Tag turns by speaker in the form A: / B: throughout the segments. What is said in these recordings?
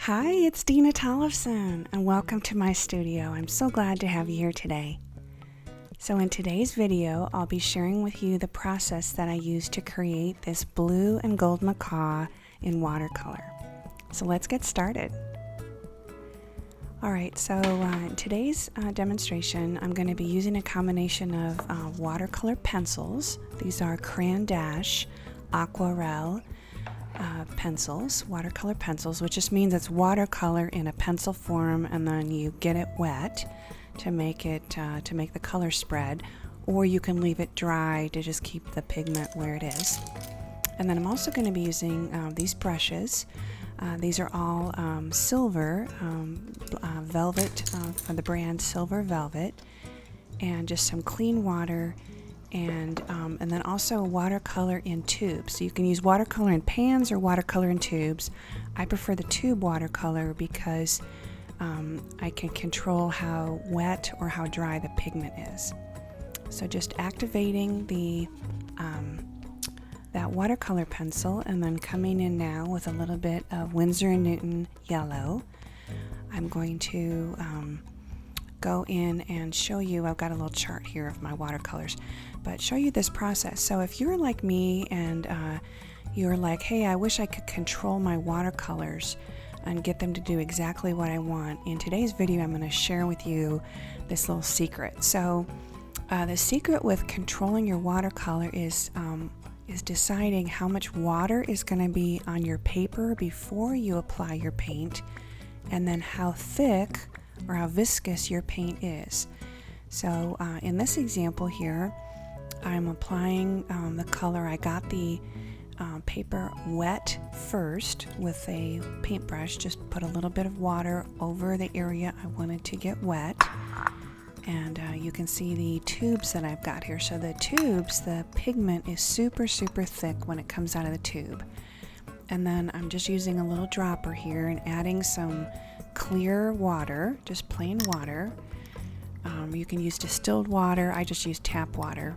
A: Hi, it's Dena Tollefson, and welcome to my studio. I'm so glad to have you here today. So in today's video, I'll be sharing with you the process that I used to create this Blue and Gold Macaw in watercolor. So let's get started. Alright, so in today's demonstration, I'm going to be using a combination of watercolor pencils. These are Caran Aquarelle pencils, watercolor pencils, which just means it's watercolor in a pencil form, and then you get it wet to make it to make the color spread, or you can leave it dry to just keep the pigment where it is. And then I'm also going to be using these brushes. These are all silver velvet from the brand Silver Velvet, and just some clean water. And then also watercolor in tubes. So you can use watercolor in pans or watercolor in tubes. I prefer the tube watercolor because I can control how wet or how dry the pigment is. So just activating the that watercolor pencil, and then coming in now with a little bit of Winsor Newton yellow. I'm going to go in and show you, I've got a little chart here of my watercolors, but show you this process. So if you're like me and you're like, hey, I wish I could control my watercolors and get them to do exactly what I want, in today's video I'm going to share with you this little secret. So the secret with controlling your watercolor is deciding how much water is going to be on your paper before you apply your paint, and then how thick or how viscous your paint is. So in this example here, I'm applying the color. I got the paper wet first with a paintbrush, just put a little bit of water over the area I wanted to get wet. And you can see the tubes that I've got here. So the tubes, the pigment is super thick when it comes out of the tube. And then I'm just using a little dropper here and adding some clear water, just plain water. You can use distilled water. I just use tap water.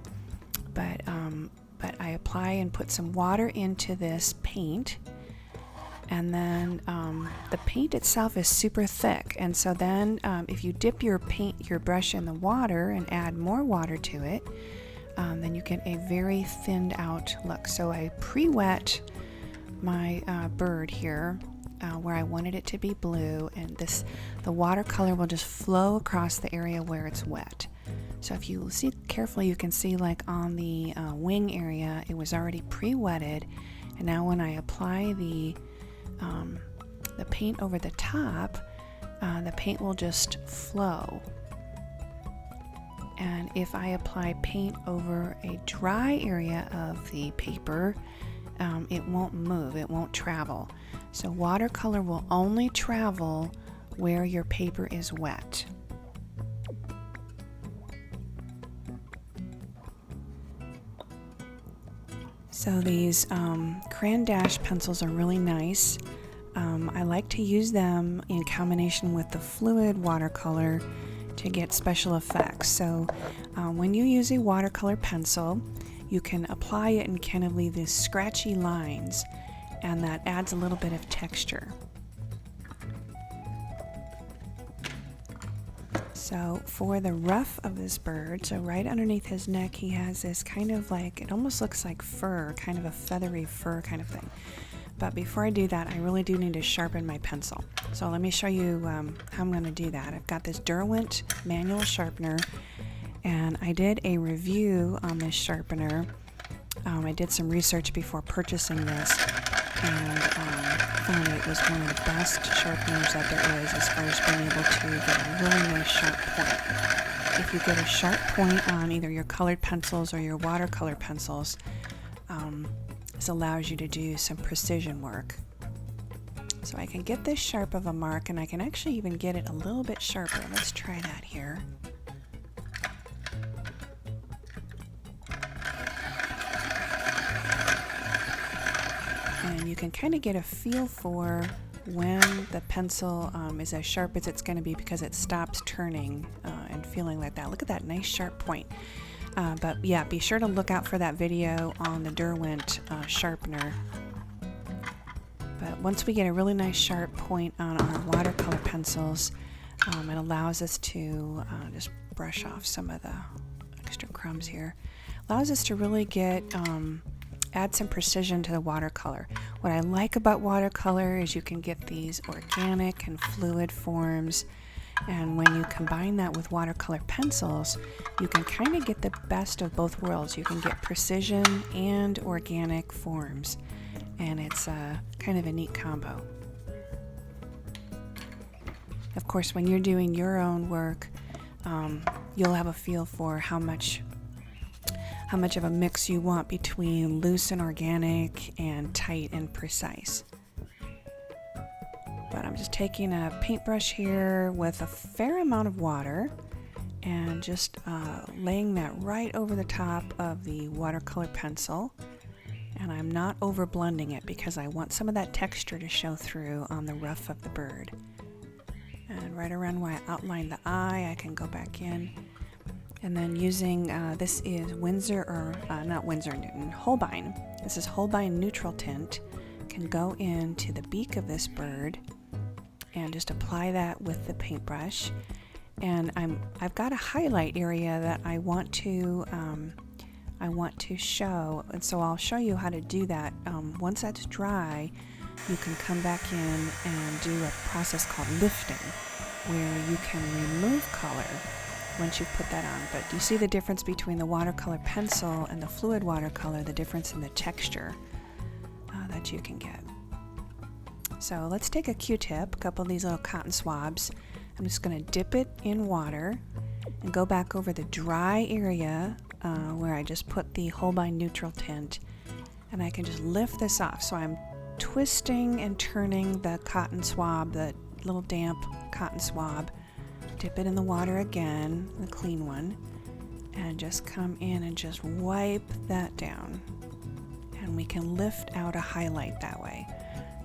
A: But I apply and put some water into this paint, and then the paint itself is super thick, and so then if you dip your brush in the water and add more water to it, then you get a very thinned out look. So I pre-wet my bird here where I wanted it to be blue, and the watercolor will just flow across the area where it's wet. So if you see carefully, you can see like on the wing area, it was already pre-wetted, and now when I apply the paint over the top, the paint will just flow. And if I apply paint over a dry area of the paper, it won't move, it won't travel. So watercolor will only travel where your paper is wet. So these Caran pencils are really nice. I like to use them in combination with the fluid watercolor to get special effects. So when you use a watercolor pencil, you can apply it and kind of leave these scratchy lines, and that adds a little bit of texture. So for the ruff of this bird, so right underneath his neck, he has this kind of like, it almost looks like fur, kind of a feathery fur kind of thing. But before I do that, I really do need to sharpen my pencil. So let me show you how I'm going to do that. I've got this Derwent manual sharpener, and I did a review on this sharpener. I did some research before purchasing this, and found it was one of the best sharpeners that there is as far as being able to get a really nice sharp point. If you get a sharp point on either your colored pencils or your watercolor pencils, this allows you to do some precision work. So I can get this sharp of a mark, and I can actually even get it a little bit sharper. Let's try that here. And you can kind of get a feel for when the pencil is as sharp as it's going to be, because it stops turning and feeling like that. Look at that nice sharp point. But yeah, be sure to look out for that video on the Derwent sharpener. But once we get a really nice sharp point on our watercolor pencils, it allows us to just brush off some of the extra crumbs here. Allows us to really get add some precision to the watercolor. What I like about watercolor is you can get these organic and fluid forms, and when you combine that with watercolor pencils, you can kind of get the best of both worlds. You can get precision and organic forms, and it's kind of a neat combo. Of course, when you're doing your own work, you'll have a feel for how much of a mix you want between loose and organic and tight and precise. But I'm just taking a paintbrush here with a fair amount of water and just laying that right over the top of the watercolor pencil. And I'm not over blending it because I want some of that texture to show through on the ruff of the bird. And right around where I outlined the eye, I can go back in. And then using, this is not Winsor Newton, Holbein. This is Holbein neutral tint. Can go into the beak of this bird and just apply that with the paintbrush. And I've got a highlight area that I want to show, and so I'll show you how to do that. Once that's dry, you can come back in and do a process called lifting, where you can remove color once you put that on. But do you see the difference between the watercolor pencil and the fluid watercolor, the difference in the texture that you can get? So let's take a Q-tip, a couple of these little cotton swabs. I'm just going to dip it in water and go back over the dry area where I just put the Holbein neutral tint, and I can just lift this off. So I'm twisting and turning the cotton swab, the little damp cotton swab, dip it in the water again, the clean one, and just come in and just wipe that down. And we can lift out a highlight that way.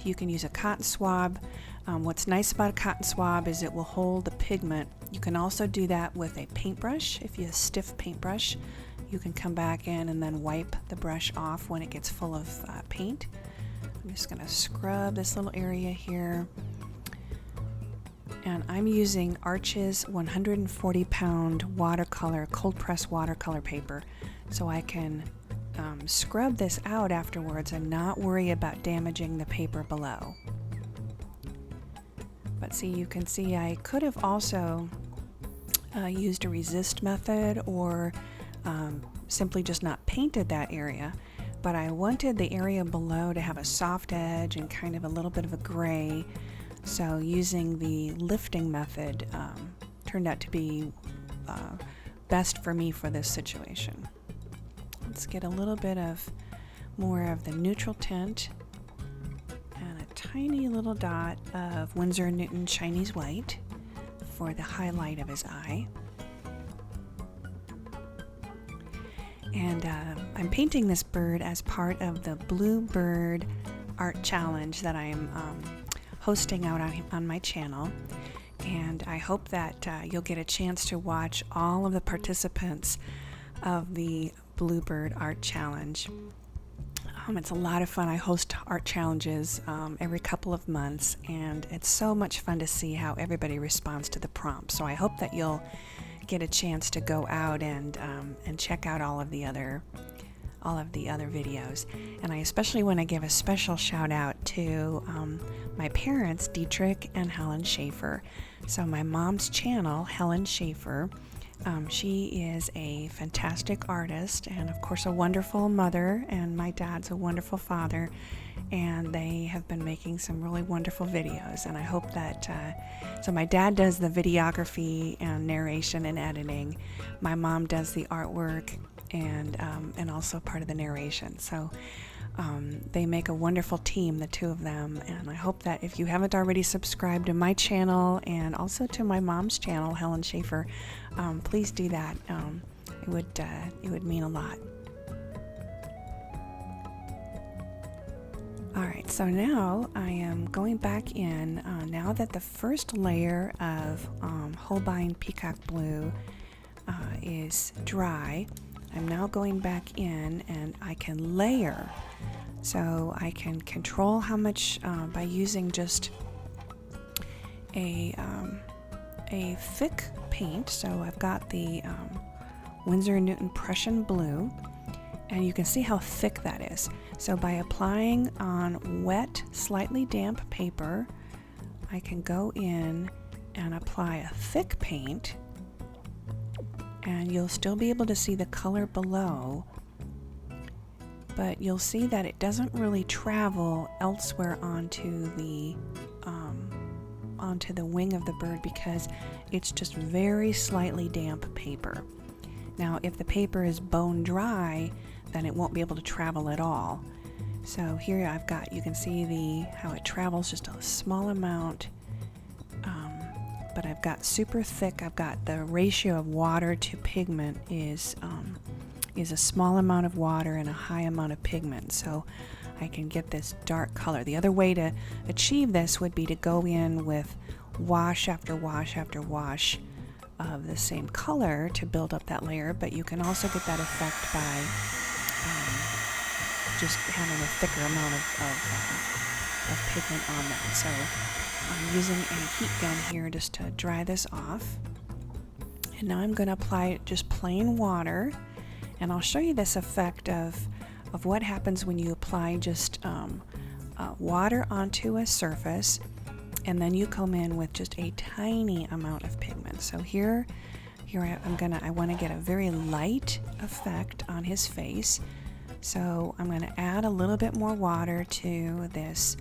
A: You can use a cotton swab. What's nice about a cotton swab is it will hold the pigment. You can also do that with a paintbrush. If you have a stiff paintbrush, you can come back in and then wipe the brush off when it gets full of paint. I'm just going to scrub this little area here. And I'm using Arches 140-pound watercolor, cold press watercolor paper, so I can scrub this out afterwards and not worry about damaging the paper below. But see, you can see I could have also used a resist method or simply just not painted that area, but I wanted the area below to have a soft edge and kind of a little bit of a gray. So using the lifting method turned out to be best for me for this situation. Let's get a little bit of more of the neutral tint and a tiny little dot of Winsor Newton Chinese white for the highlight of his eye. And I'm painting this bird as part of the Blue Bird Art Challenge that I'm hosting out on my channel, and I hope that you'll get a chance to watch all of the participants of the Bluebird Art Challenge. It's a lot of fun. I host art challenges every couple of months, and it's so much fun to see how everybody responds to the prompts. So I hope that you'll get a chance to go out and check out all of the other videos. And I especially want to give a special shout out to my parents, Dietrich and Helen Schaefer. So my mom's channel, Helen Schaefer, she is a fantastic artist and of course a wonderful mother, and my dad's a wonderful father, and they have been making some really wonderful videos. And I hope that so my dad does the videography and narration and editing, my mom does the artwork and also part of the narration. So they make a wonderful team, the two of them, and I hope that if you haven't already subscribed to my channel and also to my mom's channel, Helen Schaefer, please do that. It would mean a lot. Alright, so now I am going back in, now that the first layer of Holbein Peacock Blue is dry. I'm now going back in and I can layer. So I can control how much by using just a thick paint. So I've got the Winsor Newton Prussian Blue, and you can see how thick that is. So by applying on wet, slightly damp paper, I can go in and apply a thick paint, and you'll still be able to see the color below, but you'll see that it doesn't really travel elsewhere onto the wing of the bird because it's just very slightly damp paper. Now if the paper is bone dry, then it won't be able to travel at all. So here I've got, you can see how it travels just a small amount, but I've got super thick. I've got the ratio of water to pigment is a small amount of water and a high amount of pigment, so I can get this dark color. The other way to achieve this would be to go in with wash after wash after wash of the same color to build up that layer, but you can also get that effect by just having a thicker amount of pigment on that. So I'm using a heat gun here just to dry this off. And now I'm going to apply just plain water, and I'll show you this effect of what happens when you apply just water onto a surface and then you come in with just a tiny amount of pigment. So here I want to get a very light effect on his face. So I'm going to add a little bit more water to this,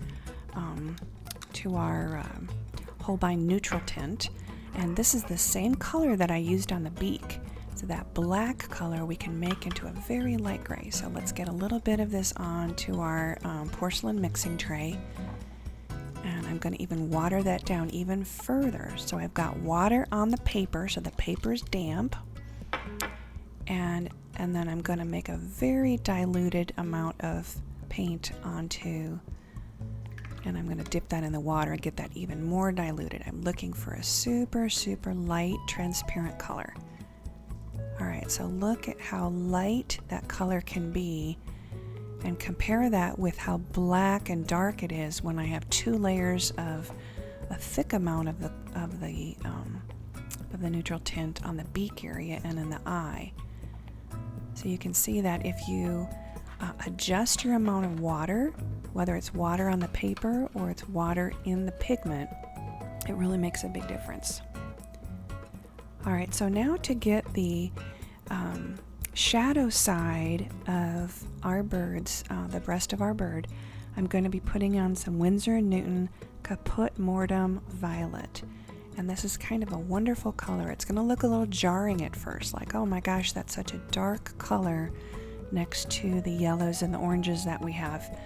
A: to our Holbein neutral tint, and this is the same color that I used on the beak. So that black color we can make into a very light gray. So let's get a little bit of this onto our porcelain mixing tray, and I'm going to even water that down even further. So I've got water on the paper, so the paper's damp, and then I'm going to make a very diluted amount of paint onto, and I'm going to dip that in the water and get that even more diluted. I'm looking for a super, super light, transparent color. Alright, so look at how light that color can be, and compare that with how black and dark it is when I have two layers of a thick amount of the neutral tint on the beak area and in the eye. So you can see that if you adjust your amount of water, whether it's water on the paper or it's water in the pigment, it really makes a big difference. Alright, so now to get the shadow side of our birds, the breast of our bird, I'm going to be putting on some Winsor Newton Caput Mortem Violet. And this is kind of a wonderful color. It's going to look a little jarring at first, like, oh my gosh, that's such a dark color next to the yellows and the oranges that we have.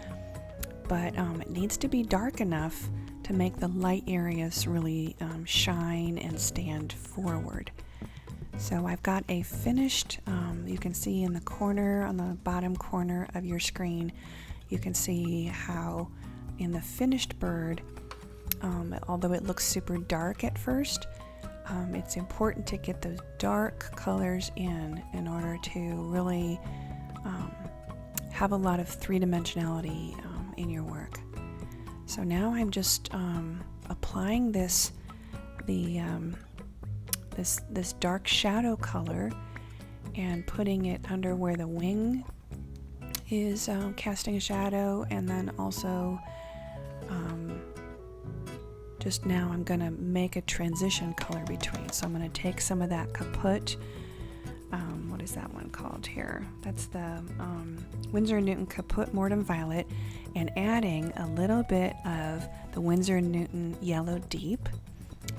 A: But it needs to be dark enough to make the light areas really shine and stand forward. So I've got a finished, you can see in the corner, on the bottom corner of your screen, you can see how in the finished bird, although it looks super dark at first, it's important to get those dark colors in order to really have a lot of three-dimensionality in your work. So now I'm just applying this dark shadow color and putting it under where the wing is casting a shadow, and then also just now I'm going to make a transition color between. So I'm going to take some of that caput, what is that one called here? That's the Winsor Newton Caput Mortem Violet, and adding a little bit of the Winsor Newton Yellow Deep,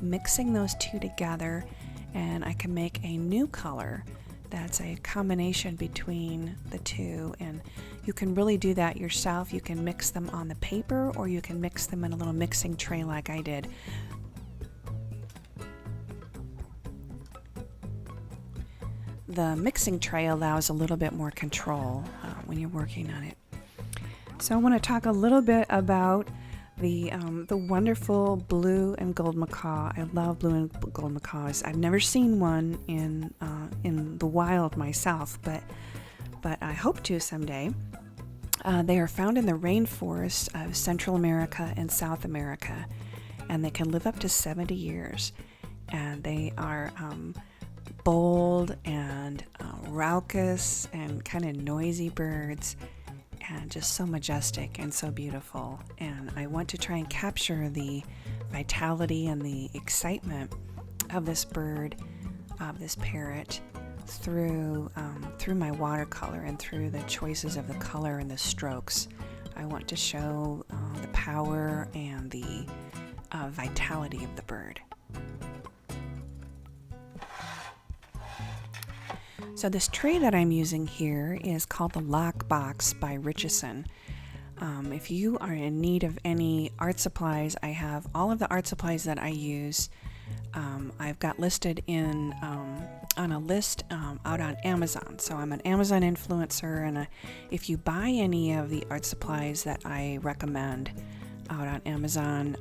A: mixing those two together, and I can make a new color that's a combination between the two. And you can really do that yourself. You can mix them on the paper, or you can mix them in a little mixing tray like I did. The mixing tray allows a little bit more control when you're working on it. So I want to talk a little bit about The wonderful Blue and Gold Macaw. I love Blue and Gold Macaws. I've never seen one in the wild myself, but I hope to someday. They are found in the rainforests of Central America and South America, and they can live up to 70 years. And they are bold and raucous and kind of noisy birds, and just so majestic and so beautiful. And I want to try and capture the vitality and the excitement of this bird, of this parrot, through my watercolor and through the choices of the color and the strokes. I want to show the power and the vitality of the bird. So this tray that I'm using here is called the Lock Box by Richeson. If you are in need of any art supplies, I have all of the art supplies that I use. I've got listed on a list out on Amazon. So I'm an Amazon influencer, and if you buy any of the art supplies that I recommend out on Amazon,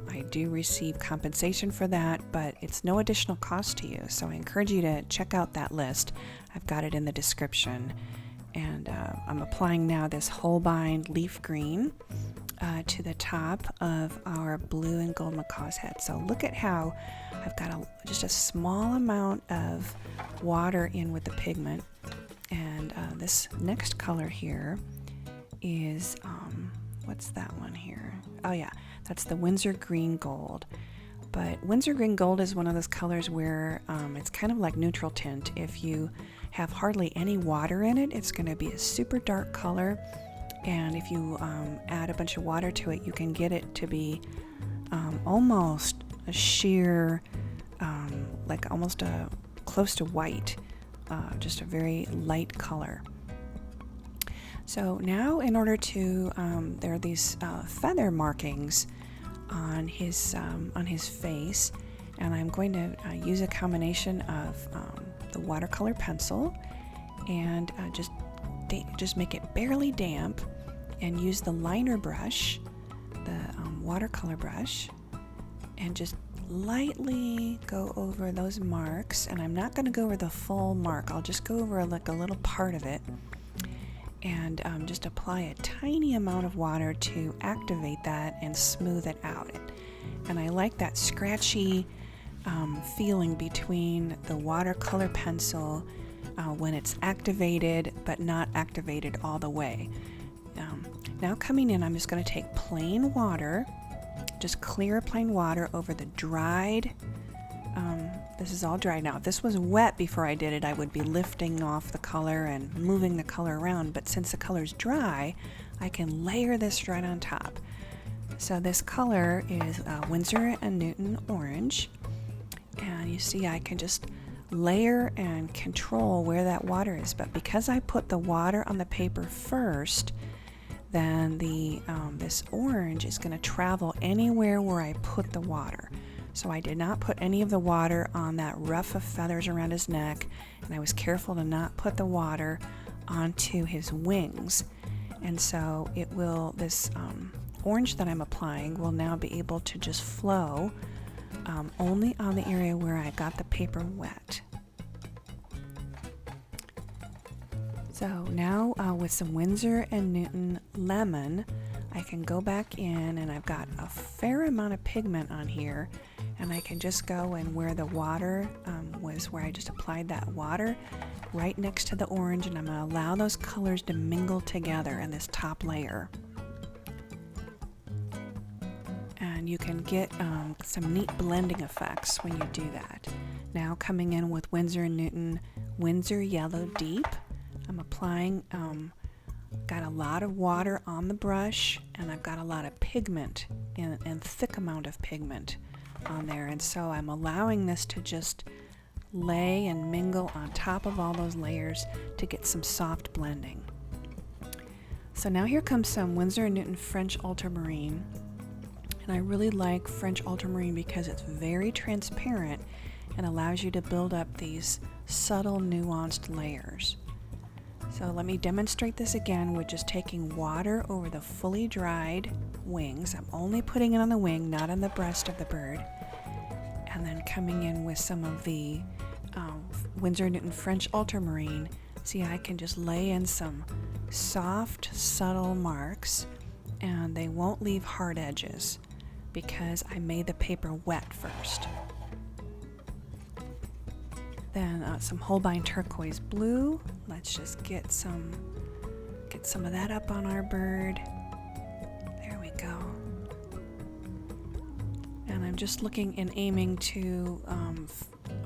A: I do receive compensation for that, but it's no additional cost to you. So I encourage you to check out that list. I've got it in the description. And I'm applying now this Holbein leaf green to the top of our Blue and Gold Macaw's head. So look at how I've got just a small amount of water in with the pigment. And this next color here is, what's that one here? Oh yeah, that's the Winsor Green Gold. But Winsor Green Gold is one of those colors where it's kind of like neutral tint. If you have hardly any water in it, it's going to be a super dark color. And if you add a bunch of water to it, you can get it to be almost a sheer, like almost a close to white, just a very light color. So now, in order to, there are these feather markings on his face, and I'm going to use a combination of the watercolor pencil and just make it barely damp, and use the liner brush, the watercolor brush, and just lightly go over those marks. And I'm not going to go over the full mark. I'll just go over like a little part of it, and just apply a tiny amount of water to activate that and smooth it out. And I like that scratchy feeling between the watercolor pencil when it's activated but not activated all the way. Now coming in, I'm just going to take plain water, just clear plain water over the dried, this is all dry now. If this was wet before I did it, I would be lifting off the color and moving the color around, but since the color's dry, I can layer this right on top. So this color is Winsor and Newton Orange, and you see I can just layer and control where that water is. But because I put the water on the paper first, then this orange is going to travel anywhere where I put the water. So I did not put any of the water on that ruff of feathers around his neck, and I was careful to not put the water onto his wings. And so this orange that I'm applying will now be able to just flow only on the area where I got the paper wet. So now with some Winsor and Newton Lemon, I can go back in, and I've got a fair amount of pigment on here, and I can just go and where the water was, where I just applied that water right next to the orange, and I'm going to allow those colors to mingle together in this top layer. And you can get some neat blending effects when you do that. Now coming in with Winsor and Newton Winsor Yellow Deep, I'm applying, got a lot of water on the brush, and I've got a lot of pigment and thick amount of pigment on there, and so I'm allowing this to just lay and mingle on top of all those layers to get some soft blending. So now here comes some Winsor and Newton French Ultramarine, and I really like French Ultramarine because it's very transparent and allows you to build up these subtle nuanced layers. So let me demonstrate this again with just taking water over the fully dried wings. I'm only putting it on the wing, not on the breast of the bird. And then coming in with some of the Winsor Newton French ultramarine. See, I can just lay in some soft, subtle marks, and they won't leave hard edges because I made the paper wet first. Then some Holbein turquoise blue. Let's just get some of that up on our bird. There we go. And I'm just looking and aiming to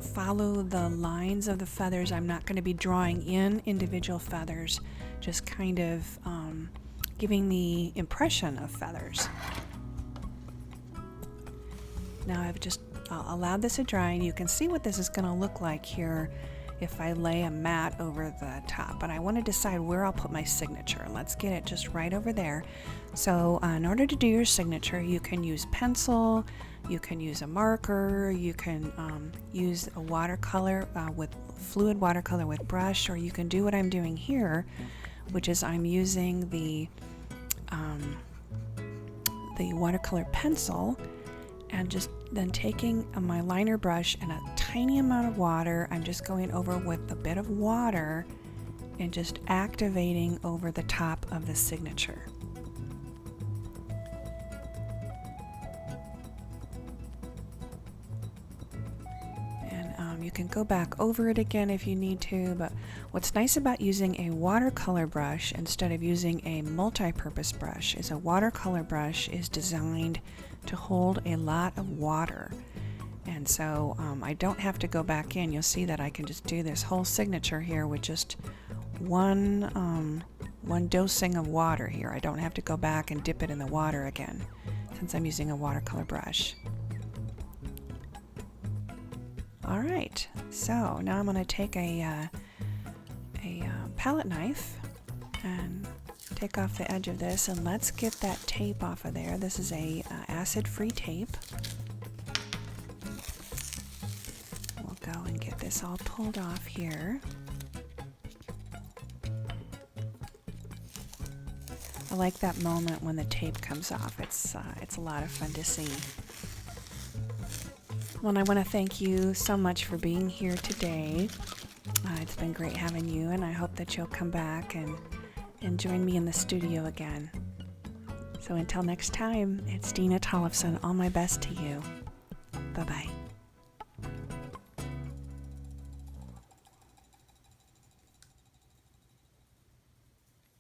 A: follow the lines of the feathers. I'm not going to be drawing in individual feathers, just kind of giving the impression of feathers. Now I've just allowed this to dry, and you can see what this is going to look like here if I lay a mat over the top. But I want to decide where I'll put my signature. Let's get it just right over there. So in order to do your signature, you can use pencil, you can use a marker, you can use a watercolor with fluid watercolor with brush, or you can do what I'm doing here, which is I'm using the watercolor pencil, and just then taking my liner brush and a tiny amount of water, I'm just going over with a bit of water and just activating over the top of the signature. And you can go back over it again if you need to, but what's nice about using a watercolor brush instead of using a multi-purpose brush is a watercolor brush is designed to hold a lot of water, and so I don't have to go back in. You'll see that I can just do this whole signature here with just one dosing of water here. I don't have to go back and dip it in the water again since I'm using a watercolor brush. Alright, so now I'm going to take a palette knife and take off the edge of this, and let's get that tape off of there. This is a acid-free tape. We'll go and get this all pulled off here. I like that moment when the tape comes off. It's a lot of fun to see. Well, I want to thank you so much for being here today. It's been great having you, and I hope that you'll come back and join me in the studio again. So until next time, it's Dena Tollefson. All my best to you. Bye-bye.